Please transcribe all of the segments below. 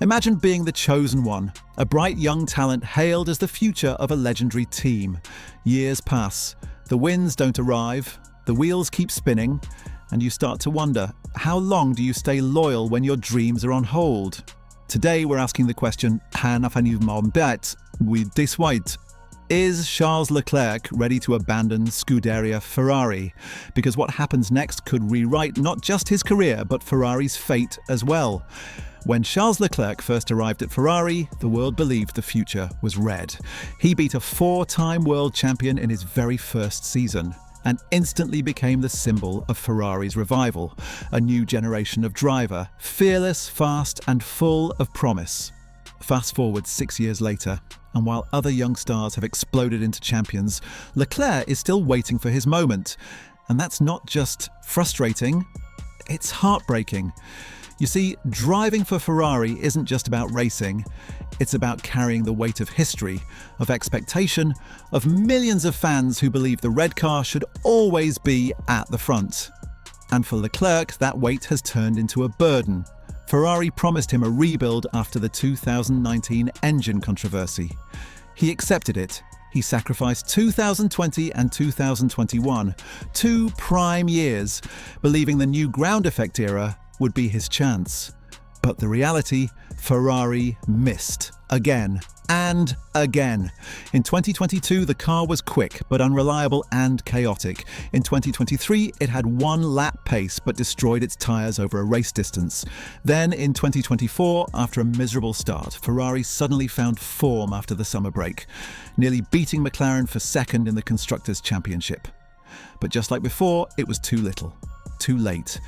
Imagine being the chosen one, a bright young talent hailed as the future of a legendary team. Years pass, the wins don't arrive, the wheels keep spinning, and you start to wonder, how long do you stay loyal when your dreams are on hold? Today we're asking the question, is Charles Leclerc ready to abandon Scuderia Ferrari? Because what happens next could rewrite not just his career, but Ferrari's fate as well. When Charles Leclerc first arrived at Ferrari, the world believed the future was red. He beat a four-time world champion in his very first season and instantly became the symbol of Ferrari's revival, a new generation of driver, fearless, fast and full of promise. Fast forward 6 years later, and while other young stars have exploded into champions, Leclerc is still waiting for his moment. And that's not just frustrating, it's heartbreaking. You see, driving for Ferrari isn't just about racing, it's about carrying the weight of history, of expectation, of millions of fans who believe the red car should always be at the front. And for Leclerc, that weight has turned into a burden. Ferrari promised him a rebuild after the 2019 engine controversy. He accepted it. He sacrificed 2020 and 2021, 2 prime years, believing the new ground effect era would be his chance. But the reality, Ferrari missed again and again. In 2022, the car was quick but unreliable and chaotic. In 2023, it had 1 lap pace but destroyed its tyres over a race distance. Then in 2024, after a miserable start, Ferrari suddenly found form after the summer break, nearly beating McLaren for second in the Constructors' Championship. But just like before, it was too little, too late.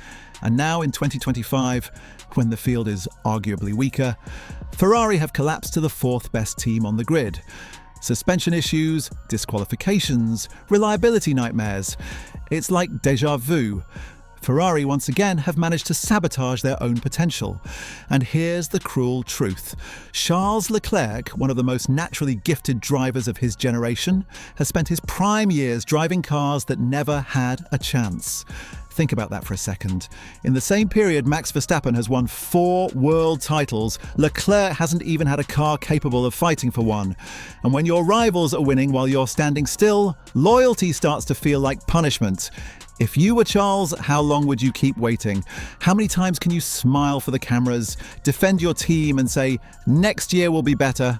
And now in 2025, when the field is arguably weaker, Ferrari have collapsed to the 4th best team on the grid. Suspension issues, disqualifications, reliability nightmares. It's like déjà vu. Ferrari once again have managed to sabotage their own potential. And here's the cruel truth. Charles Leclerc, one of the most naturally gifted drivers of his generation, has spent his prime years driving cars that never had a chance. Think about that for a second. In the same period, Max Verstappen has won 4 world titles. Leclerc hasn't even had a car capable of fighting for one. And when your rivals are winning while you're standing still, loyalty starts to feel like punishment. If you were Charles, how long would you keep waiting? How many times can you smile for the cameras, defend your team and say, next year will be better?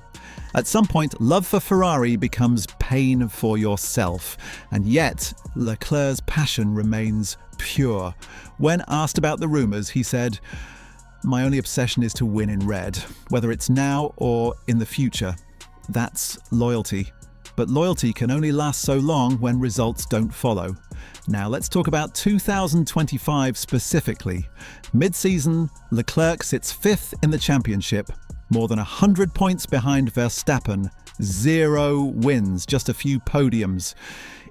At some point, love for Ferrari becomes pain for yourself. And yet, Leclerc's passion remains pure. When asked about the rumours, he said, "My only obsession is to win in red, whether it's now or in the future. That's loyalty. But loyalty can only last so long when results don't follow." Now let's talk about 2025 specifically. Mid-season, Leclerc sits 5th in the championship, more than 100 points behind Verstappen, 0 wins, just a few podiums.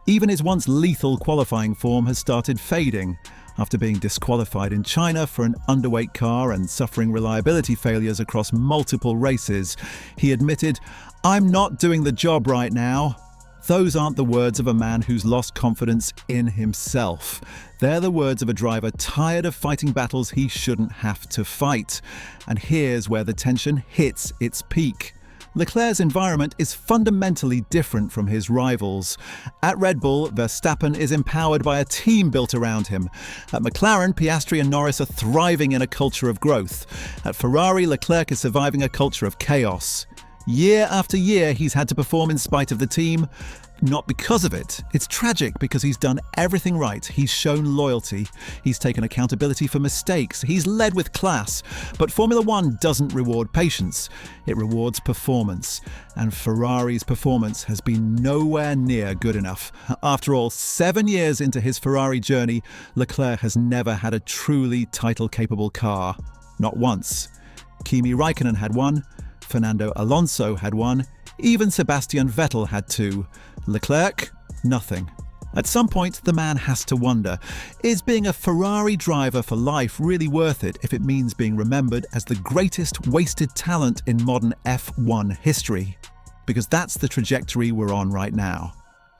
Even his once lethal qualifying form has started fading. After being disqualified in China for an underweight car and suffering reliability failures across multiple races, he admitted, "I'm not doing the job right now." Those aren't the words of a man who's lost confidence in himself. They're the words of a driver tired of fighting battles he shouldn't have to fight. And here's where the tension hits its peak. Leclerc's environment is fundamentally different from his rivals. At Red Bull, Verstappen is empowered by a team built around him. At McLaren, Piastri and Norris are thriving in a culture of growth. At Ferrari, Leclerc is surviving a culture of chaos. Year after year, he's had to perform in spite of the team. Not because of it. It's tragic because he's done everything right. He's shown loyalty. He's taken accountability for mistakes. He's led with class. But Formula One doesn't reward patience. It rewards performance. And Ferrari's performance has been nowhere near good enough. After all, 7 years into his Ferrari journey, Leclerc has never had a truly title-capable car. Not once. Kimi Raikkonen had one. Fernando Alonso had one. Even Sebastian Vettel had 2. Leclerc, nothing. At some point, the man has to wonder, is being a Ferrari driver for life really worth it if it means being remembered as the greatest wasted talent in modern F1 history? Because that's the trajectory we're on right now.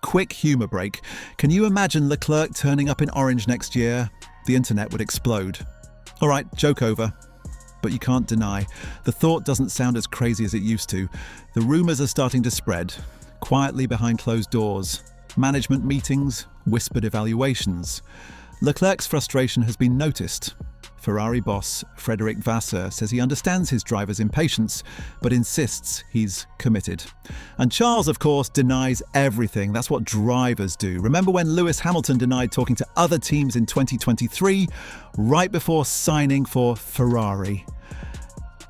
Quick humour break. Can you imagine Leclerc turning up in orange next year? The internet would explode. All right, joke over. but you can't deny, the thought doesn't sound as crazy as it used to. The rumours are starting to spread, quietly behind closed doors. Management meetings, whispered evaluations. Leclerc's frustration has been noticed. Ferrari boss Frédéric Vasseur says he understands his driver's impatience, but insists he's committed. And Charles, of course, denies everything. That's what drivers do. Remember when Lewis Hamilton denied talking to other teams in 2023, right before signing for Ferrari?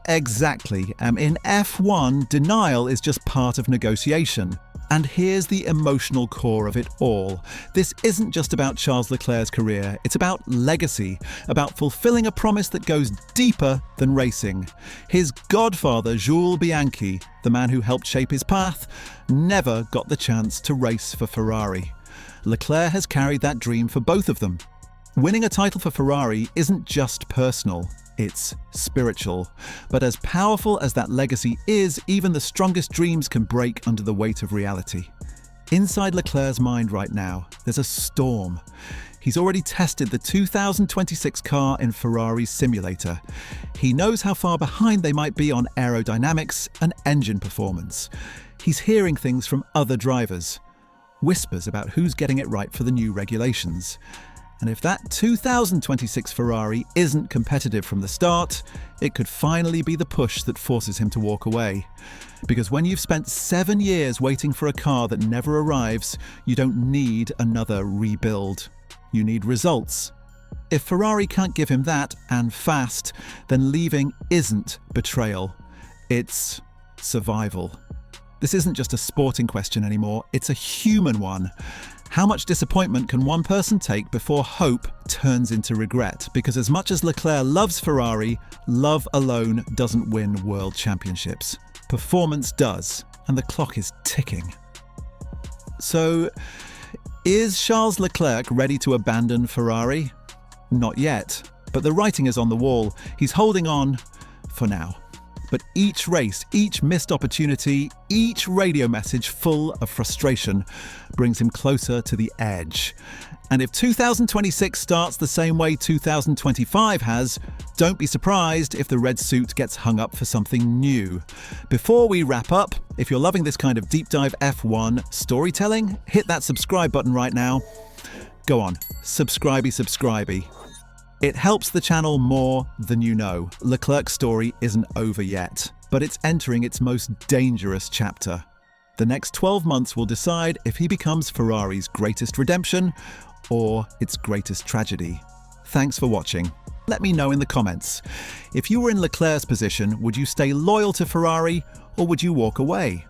Exactly. In F1, denial is just part of negotiation. And here's the emotional core of it all. This isn't just about Charles Leclerc's career, it's about legacy, about fulfilling a promise that goes deeper than racing. His godfather, Jules Bianchi, the man who helped shape his path, never got the chance to race for Ferrari. Leclerc has carried that dream for both of them. Winning a title for Ferrari isn't just personal. It's spiritual. But as powerful as that legacy is, even the strongest dreams can break under the weight of reality. Inside Leclerc's mind right now, there's a storm. He's already tested the 2026 car in Ferrari's simulator. He knows how far behind they might be on aerodynamics and engine performance. He's hearing things from other drivers. Whispers about who's getting it right for the new regulations. And if that 2026 Ferrari isn't competitive from the start, it could finally be the push that forces him to walk away. Because when you've spent 7 years waiting for a car that never arrives, you don't need another rebuild. You need results. If Ferrari can't give him that, and fast, then leaving isn't betrayal. It's survival. This isn't just a sporting question anymore, it's a human one. How much disappointment can one person take before hope turns into regret? Because as much as Leclerc loves Ferrari, love alone doesn't win world championships. Performance does, and the clock is ticking. So, is Charles Leclerc ready to abandon Ferrari? Not yet, but the writing is on the wall. He's holding on for now. But each race, each missed opportunity, each radio message full of frustration brings him closer to the edge. And if 2026 starts the same way 2025 has, don't be surprised if the red suit gets hung up for something new. Before we wrap up, if you're loving this kind of deep dive F1 storytelling, hit that subscribe button right now. Go on, subscribey. It helps the channel more than you know. Leclerc's story isn't over yet, but it's entering its most dangerous chapter. The next 12 months will decide if he becomes Ferrari's greatest redemption or its greatest tragedy. Thanks for watching. Let me know in the comments. If you were in Leclerc's position, would you stay loyal to Ferrari or would you walk away?